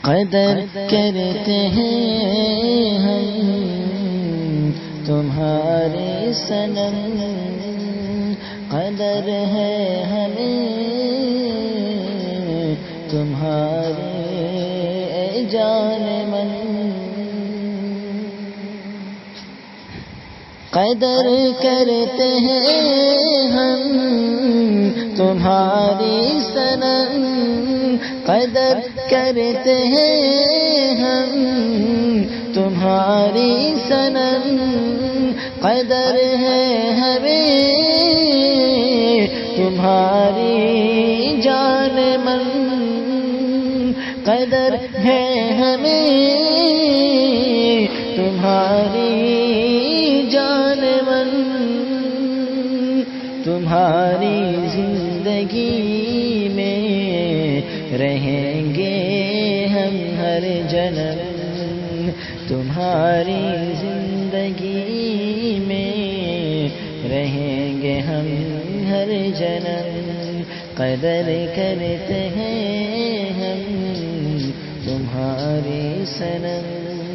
قدر کرتے ہیں ہم تمہارے صنم، قدر ہے ہمیں تمہارے اے جان من، قدر کرتے ہیں ہم تمہاری صنم، قدر کرتے ہیں ہم تمہاری صنم، قدر ہے ہمیں تمہاری جان من، قدر ہے ہمیں تمہاری جان من، تمہاری زندگی میں رہیں گے ہم ہر جنم، تمہاری زندگی میں رہیں گے ہم ہر جنم، قدر کرتے ہیں ہم تمہاری صنم۔